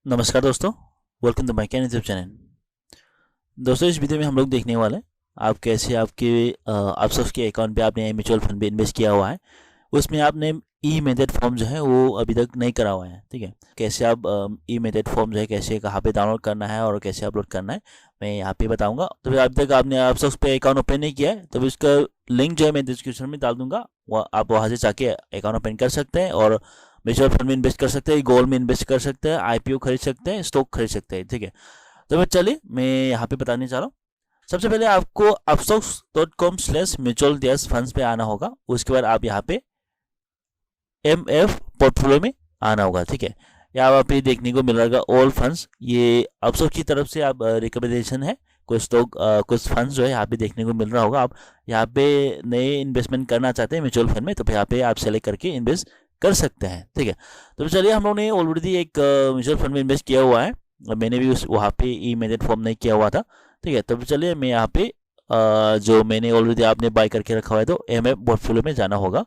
नमस्कार दोस्तों, welcome to my YouTube channel. दोस्तों, इस वीडियो में हम लोग देखने वाले हैं आप कैसे आप सबके अकाउंट पे आपने म्यूचुअल फंड पे इन्वेस्ट किया हुआ है, उसमें आपने ई मेथड फॉर्म जो है वो अभी तक नहीं करा हुआ है। ठीक है, कैसे आप ई मेथड फॉर्म जो है कैसे कहाँ पे डाउनलोड करना है और कैसे अपलोड करना है मैं यहाँ पे बताऊंगा। तो फिर अभी तक आपने आप सब पे अकाउंट ओपन नहीं किया है तो इसका लिंक जो है मैं डिस्क्रिप्शन में डाल दूंगा, आप वहाँ से जाके अकाउंट ओपन कर सकते हैं और म्यूचुअल फंड में इन्वेस्ट कर सकते हैं, गोल्ड में इन्वेस्ट कर सकते हैं, आईपीओ खरीद सकते हैं, स्टॉक खरीद सकते हैं। ठीक है, तो मैं चलिए मैं यहाँ पे बताने जा रहा हूँ। सबसे पहले आपको upstocks.com/mutual फंड्स पे आना होगा। उसके बाद आप यहाँ पे MF पोर्टफोलियो में आना होगा। ठीक है, यहाँ पे देखने को मिल रहा है ऑल फंड्स, ये अपस्टॉक्स की तरफ से आप रिकमेंडेशन है। कुछ स्टॉक कुछ फंड्स जो है यहाँ पे देखने को मिल रहा होगा। आप यहाँ पे नए इन्वेस्टमेंट करना चाहते हैं म्यूचुअल फंड में तो यहाँ पे आप सेलेक्ट करके इन्वेस्ट कर सकते हैं। ठीक है, तो चलिए हम लोगों ने ऑलरेडी एक म्यूचुअल फंड में इन्वेस्ट किया हुआ है और मैंने भी उस वहाँ पे ई मेथड फॉर्म नहीं किया हुआ था। ठीक है, तो चलिए मैं यहाँ पे जो मैंने ऑलरेडी आपने बाय करके रखा हुआ है तो MF पोर्टफोलियो में जाना होगा।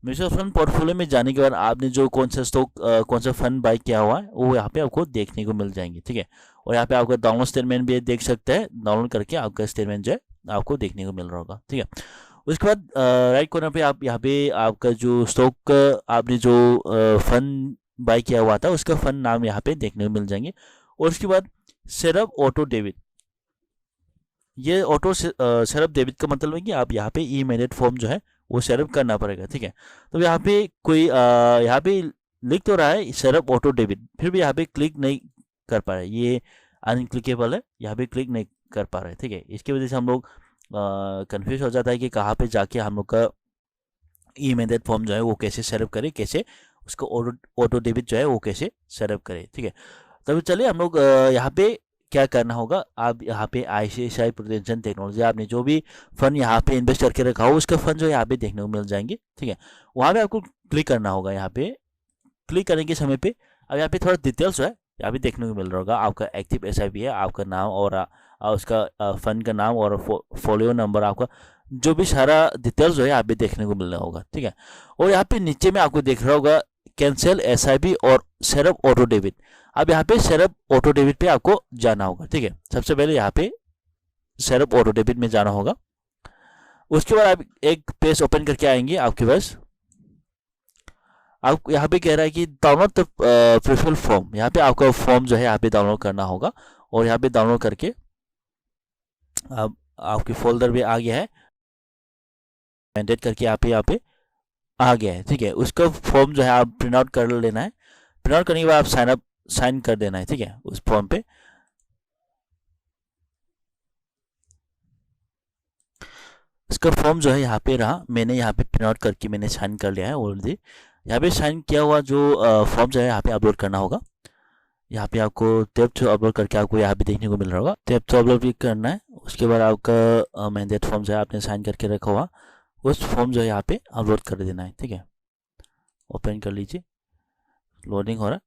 म्यूचुअल फंड पोर्टफोलियो में जाने के बाद आपने जो कौन सा स्टॉक कौन सा फंड बाय किया हुआ है वो यहाँ पे आपको देखने को मिल जाएंगे। ठीक है, और यहाँ पे आपका डाउनलोड स्टेटमेंट भी देख सकते हैं, डाउनलोड करके आपका स्टेटमेंट जो है आपको देखने को मिल रहा होगा। ठीक है, उसके बाद राइट कॉर्नर पे आप यहाँ पे आपका जो स्टॉक आपने जो फंड बाय किया हुआ था उसका फंड नाम यहाँ पे देखने को मिल जाएंगे। और उसके बाद सेटअप ऑटो डेबिट, ये ऑटो सेटअप डेबिट का मतलब है कि आप यहाँ पे ई मेथड फॉर्म जो है वो सेटअप करना पड़ेगा। ठीक है, तो यहाँ पे कोई यहाँ पे लिख तो रहा है सेटअप ऑटो डेबिट, फिर भी यहाँ पे क्लिक नहीं कर पा रहे, ये अनक्लिकेबल है, यहाँ पे क्लिक नहीं कर पा रहे। ठीक है, इसकी वजह से हम लोग कंफ्यूज हो जाता है कि कहाँ पे जाके हम लोग का ई मेथड फॉर्म जो है वो कैसे सेटअप करें, कैसे उसको ऑटो डेबिट जो है वो कैसे सेटअप करें। ठीक है, तब चलिए हम लोग यहाँ पे क्या करना होगा। आप यहाँ पे ICICI प्रूडेंशियल टेक्नोलॉजी आपने जो भी फंड यहाँ पे इन्वेस्ट करके रखा हो उसका फंड जो है यहाँ पे देखने को मिल जाएंगे। ठीक है, वहाँ पे आपको क्लिक करना होगा। यहाँ पे क्लिक करने के समय पे अब यहाँ पे थोड़ा डिटेल्स जो है यहाँ पे देखने को मिल रहा होगा। आपका एक्टिव SIP है, आपका नाम और उसका फंड का नाम और फोलियो नंबर, आपका जो भी सारा डिटेल्स जो है यहाँ पे देखने को मिल रहा होगा। ठीक है, और यहाँ पे नीचे में आपको देख रहा होगा कैंसिल SIP और सेटअप ऑटो डेबिट। अब यहाँ पे सेटअप ऑटो डेबिट पे आपको जाना होगा। ठीक है, सबसे पहले यहाँ पे सेटअप ऑटो डेबिट में जाना होगा। उसके बाद आप एक पेज ओपन करके आएंगे आपके पास। आप यहाँ पे कह रहा है कि डाउनलोड द प्रिफिल फॉर्म, यहाँ पे आपका फॉर्म जो है यहाँ पे डाउनलोड करना होगा और यहाँ पे डाउनलोड करके अब आपके फोल्डर भी आ गया है, मैंडेट करके यहाँ पे आ गया है। ठीक है, उसका फॉर्म जो है आप प्रिंट आउट कर लेना है। प्रिंट आउट करने के बाद आप साइन कर देना है। ठीक है, उस फॉर्म पे इसका फॉर्म जो है यहाँ पे रहा, मैंने यहाँ पे प्रिंट आउट करके मैंने साइन कर लिया है ऑलरेडी। यहाँ पे साइन किया हुआ जो फॉर्म जो है यहाँ पे अपलोड करना होगा। यहाँ पे आपको टैब टू अपलोड करके आपको यहाँ पे देखने को मिल रहा होगा, टैब टू अपलोड भी करना है। उसके बाद आपका मैंडेट फॉर्म जो है आपने साइन करके रखा हुआ उस फॉर्म जो है यहाँ पे अपलोड कर देना है। ठीक है, ओपन कर लीजिए, लोडिंग हो रहा है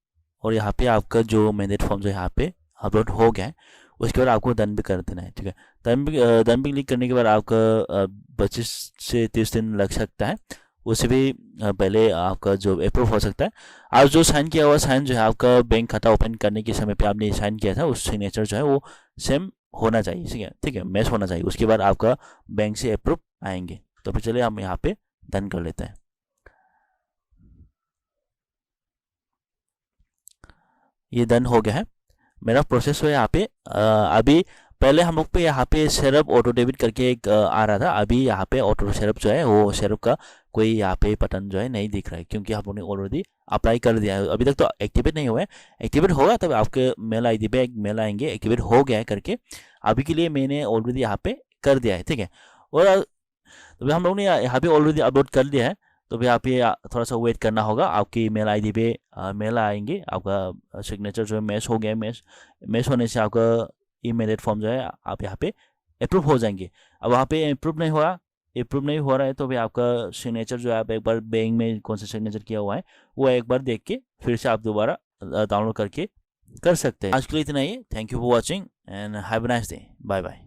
और यहाँ पे आपका जो मैंडेट फॉर्म जो है यहाँ पे अपलोड हो गया है। उसके बाद आपको डन भी कर देना है। ठीक है, डन भी क्लिक करने के बाद आपका 25 से 30 दिन लग सकता है, उससे भी पहले आपका जो अप्रूव हो सकता है। आप जो साइन किया हुआ साइन जो है आपका बैंक खाता ओपन करने के समय पे आपने साइन किया था उस सिग्नेचर जो है वो सेम होना चाहिए। ठीक है, ठीक है, मैच होना चाहिए। उसके बाद आपका बैंक से अप्रूव आएंगे। तो फिर चलिए हम यहाँ पे डन कर लेते हैं। ये डन हो गया है, मेरा प्रोसेस है यहाँ पे अभी पहले हम लोग पे यहाँ पे सेटअप ऑटो डेबिट करके एक आ रहा था, अभी यहाँ पे ऑटो सेटअप जो है वो सेटअप का कोई यहाँ पे बटन जो है नहीं दिख रहा है क्योंकि हम लोगों ने ऑलरेडी अप्लाई कर दिया है। अभी तक तो एक्टिवेट नहीं हुआ है, एक्टिवेट होगा तब आपके मेल ID पे एक मेल आएंगे एक्टिवेट हो गया है करके। अभी के लिए मैंने ऑलरेडी यहाँ पे कर दिया है। ठीक है, और तो हम लोग ने यहाँ पे ऑलरेडी अपलोड कर दिया है तो भी आप ये थोड़ा सा वेट करना होगा। आपकी मेल ID पे मेल आएंगे, आपका सिग्नेचर जो है मैच हो गया, मैच होने से आपका ई मेथड फॉर्म जो है आप यहाँ पे अप्रूव हो जाएंगे। अब वहाँ पे अप्रूव नहीं हो रहा है तो भी आपका सिग्नेचर जो है आप एक बार बैंक में कौन सा सिग्नेचर किया हुआ है वो एक बार देख के फिर से आप दोबारा डाउनलोड करके कर सकते हैं। आज के लिए इतना ही, thank you for watching and have a nice day, bye bye.